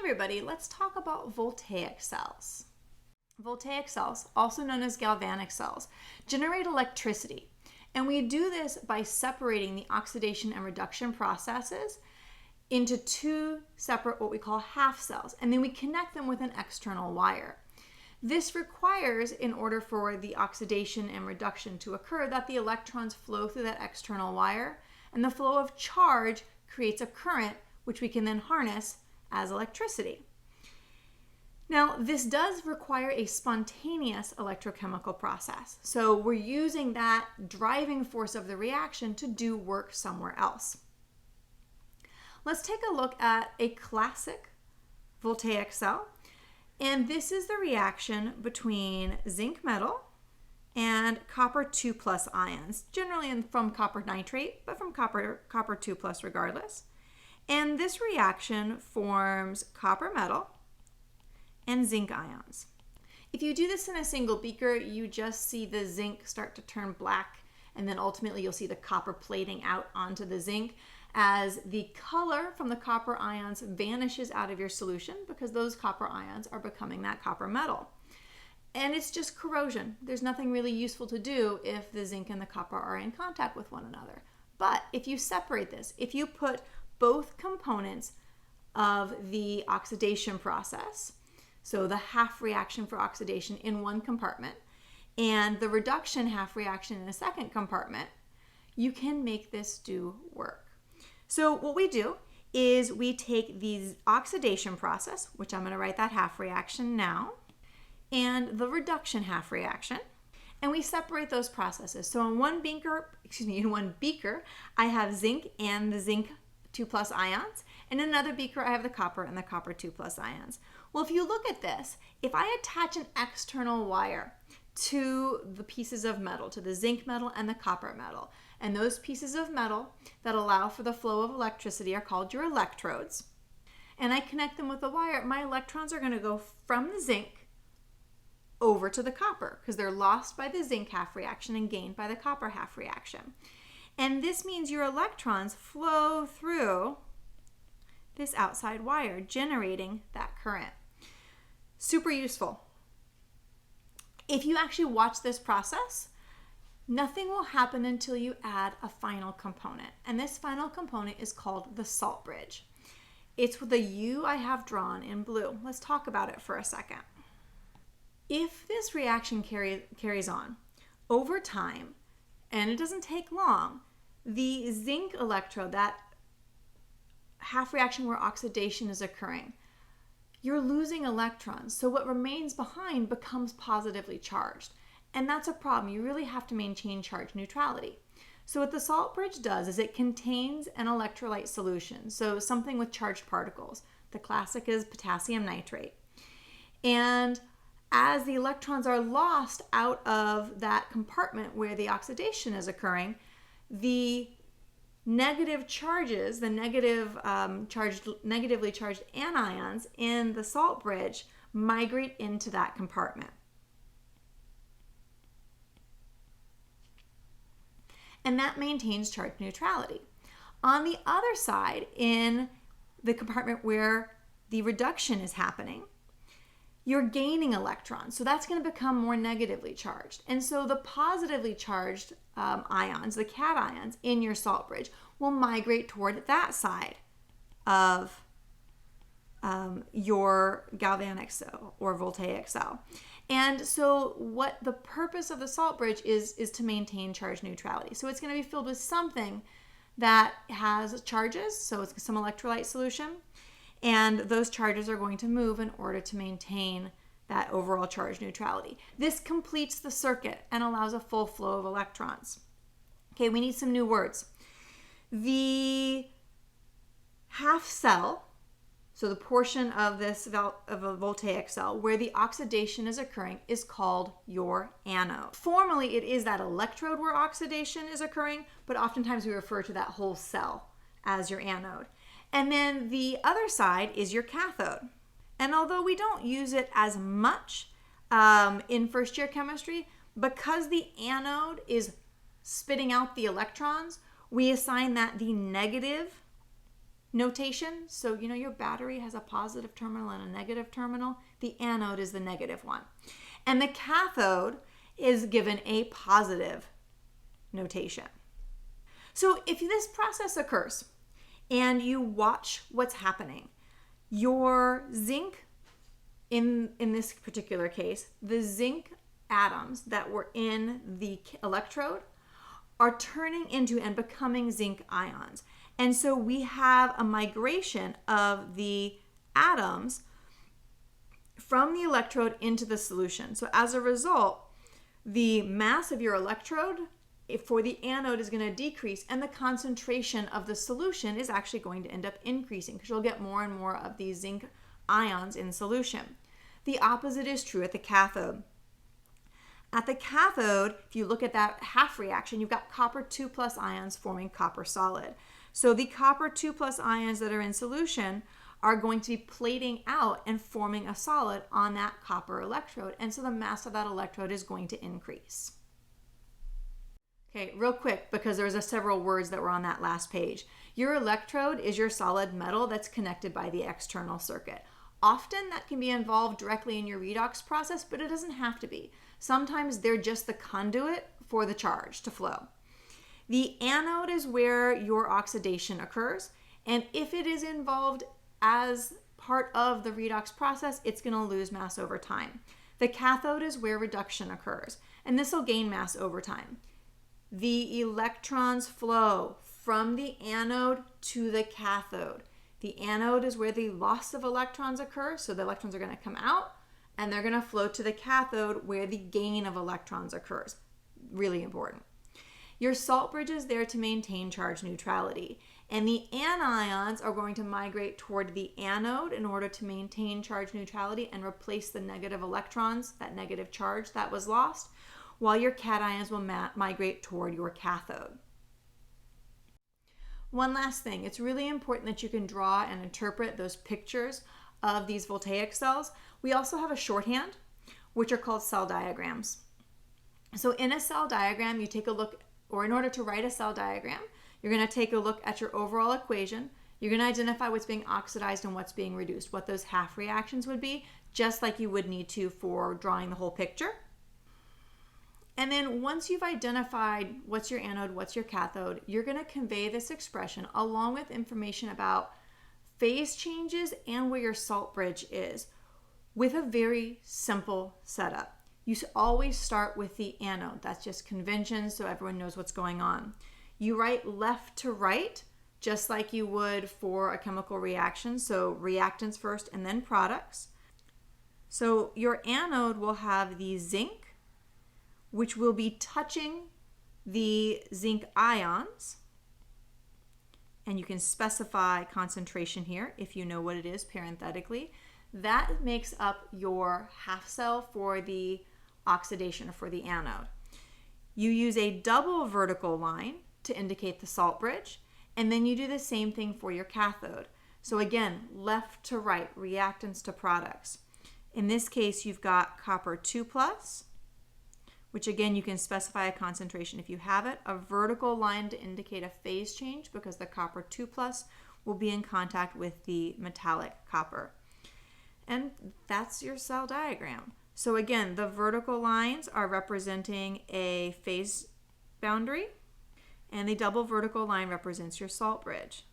everybody, let's talk about voltaic cells. Voltaic cells, also known as galvanic cells, generate electricity. And we do this by separating the oxidation and reduction processes into two separate what we call half cells. And then we connect them with an external wire. This requires, in order for the oxidation and reduction to occur, that the electrons flow through that external wire, and the flow of charge creates a current, which we can then harness as electricity. Now, this does require a spontaneous electrochemical process. So we're using that driving force of the reaction to do work somewhere else. Let's take a look at a classic voltaic cell. And this is the reaction between zinc metal and copper 2+ ions, generally from copper nitrate, but from copper 2+ regardless. And this reaction forms copper metal and zinc ions. If you do this in a single beaker, you just see the zinc start to turn black, and then ultimately you'll see the copper plating out onto the zinc as the color from the copper ions vanishes out of your solution because those copper ions are becoming that copper metal. And it's just corrosion. There's nothing really useful to do if the zinc and the copper are in contact with one another. But if you separate this, if you put both components of the oxidation process, so the half reaction for oxidation in one compartment and the reduction half reaction in a second compartment, you can make this do work. So what we do is we take the oxidation process, which I'm going to write that half reaction now, and the reduction half reaction, and we separate those processes. So in one beaker, I have zinc and the zinc 2+ ions, and in another beaker I have the copper and the copper 2+ ions. Well, if you look at this, if I attach an external wire to the pieces of metal, to the zinc metal and the copper metal, and those pieces of metal that allow for the flow of electricity are called your electrodes, and I connect them with a wire, my electrons are going to go from the zinc over to the copper because they're lost by the zinc half reaction and gained by the copper half reaction. And this means your electrons flow through this outside wire, generating that current. Super useful. If you actually watch this process, nothing will happen until you add a final component. And this final component is called the salt bridge. It's the U I have drawn in blue. Let's talk about it for a second. If this reaction carries on over time, and it doesn't take long, the zinc electrode, that half reaction where oxidation is occurring, you're losing electrons. So what remains behind becomes positively charged. And that's a problem. You really have to maintain charge neutrality. So what the salt bridge does is it contains an electrolyte solution. So something with charged particles. The classic is potassium nitrate. And as the electrons are lost out of that compartment where the oxidation is occurring, the negative charges, the negatively charged anions in the salt bridge migrate into that compartment. And that maintains charge neutrality. On the other side, in the compartment where the reduction is happening, you're gaining electrons. So that's going to become more negatively charged. And so the positively charged ions, the cations in your salt bridge, will migrate toward that side of your galvanic cell or voltaic cell. And so what the purpose of the salt bridge is to maintain charge neutrality. So it's going to be filled with something that has charges, so it's some electrolyte solution, and those charges are going to move in order to maintain that overall charge neutrality. This completes the circuit and allows a full flow of electrons. Okay, we need some new words. The half cell, so the portion of this of a voltaic cell where the oxidation is occurring, is called your anode. Formally, it is that electrode where oxidation is occurring, but oftentimes we refer to that whole cell as your anode. And then the other side is your cathode. And although we don't use it as much in first year chemistry, because the anode is spitting out the electrons, we assign that the negative notation. So, your battery has a positive terminal and a negative terminal. The anode is the negative one. And the cathode is given a positive notation. So if this process occurs and you watch what's happening, your zinc, in this particular case, the zinc atoms that were in the electrode are turning into and becoming zinc ions. And so we have a migration of the atoms from the electrode into the solution. So as a result, the mass of your electrode for the anode is going to decrease, and the concentration of the solution is actually going to end up increasing because you'll get more and more of these zinc ions in solution. The opposite is true at the cathode. At the cathode, if you look at that half reaction, you've got copper 2 plus ions forming copper solid. So the copper 2 plus ions that are in solution are going to be plating out and forming a solid on that copper electrode. And so the mass of that electrode is going to increase. Okay, real quick, because there's several words that were on that last page. Your electrode is your solid metal that's connected by the external circuit. Often that can be involved directly in your redox process, but it doesn't have to be. Sometimes they're just the conduit for the charge to flow. The anode is where your oxidation occurs, and if it is involved as part of the redox process, it's going to lose mass over time. The cathode is where reduction occurs, and this will gain mass over time. The electrons flow from the anode to the cathode. The anode is where the loss of electrons occurs, so the electrons are going to come out, and they're going to flow to the cathode where the gain of electrons occurs. Really important. Your salt bridge is there to maintain charge neutrality, and the anions are going to migrate toward the anode in order to maintain charge neutrality and replace the negative electrons, that negative charge that was lost, while your cations will migrate toward your cathode. One last thing, it's really important that you can draw and interpret those pictures of these voltaic cells. We also have a shorthand, which are called cell diagrams. So in a cell diagram, you take a look, or in order to write a cell diagram, you're going to take a look at your overall equation. You're going to identify what's being oxidized and what's being reduced, what those half reactions would be, just like you would need to for drawing the whole picture. And then once you've identified what's your anode, what's your cathode, you're going to convey this expression along with information about phase changes and where your salt bridge is with a very simple setup. You always start with the anode. That's just convention, so everyone knows what's going on. You write left to right, just like you would for a chemical reaction. So reactants first and then products. So your anode will have the zinc, which will be touching the zinc ions. And you can specify concentration here if you know what it is parenthetically. That makes up your half cell for the oxidation or for the anode. You use a double vertical line to indicate the salt bridge, and then you do the same thing for your cathode. So again, left to right, reactants to products. In this case, you've got copper 2 plus, which again, you can specify a concentration if you have it, a vertical line to indicate a phase change because the copper 2 plus will be in contact with the metallic copper. And that's your cell diagram. So again, the vertical lines are representing a phase boundary, and the double vertical line represents your salt bridge.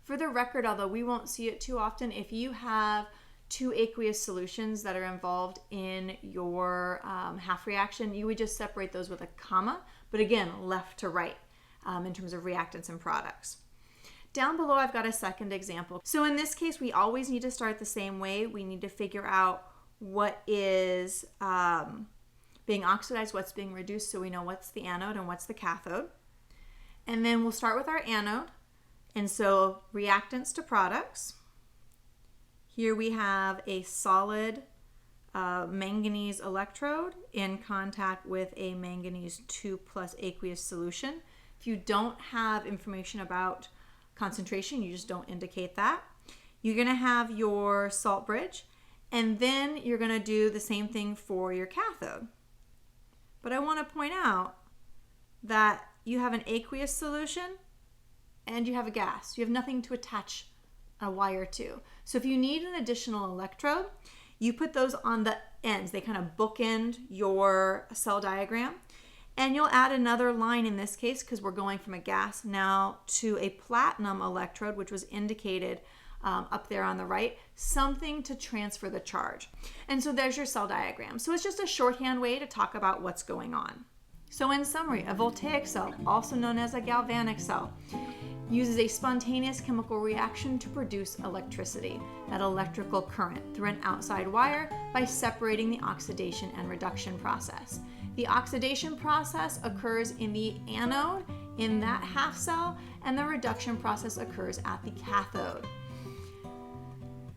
For the record, although we won't see it too often, if you have two aqueous solutions that are involved in your half reaction, you would just separate those with a comma, but again, left to right in terms of reactants and products. Down below, I've got a second example. So in this case, we always need to start the same way. We need to figure out what is being oxidized, what's being reduced, so we know what's the anode and what's the cathode. And then we'll start with our anode. And so reactants to products. Here we have a solid manganese electrode in contact with a manganese 2 plus aqueous solution. If you don't have information about concentration, you just don't indicate that. You're going to have your salt bridge, and then you're going to do the same thing for your cathode. But I want to point out that you have an aqueous solution and you have a gas. You have nothing to attach wire to. So if you need an additional electrode, you put those on the ends. They kind of bookend your cell diagram. And you'll add another line in this case, because we're going from a gas now to a platinum electrode, which was indicated up there on the right, something to transfer the charge. And so there's your cell diagram. So it's just a shorthand way to talk about what's going on. So in summary, a voltaic cell, also known as a galvanic cell, uses a spontaneous chemical reaction to produce electricity, that electrical current, through an outside wire by separating the oxidation and reduction process. The oxidation process occurs in the anode, in that half cell, and the reduction process occurs at the cathode.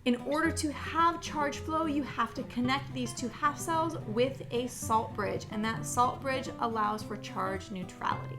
In order to have charge flow, you have to connect these two half cells with a salt bridge, and that salt bridge allows for charge neutrality.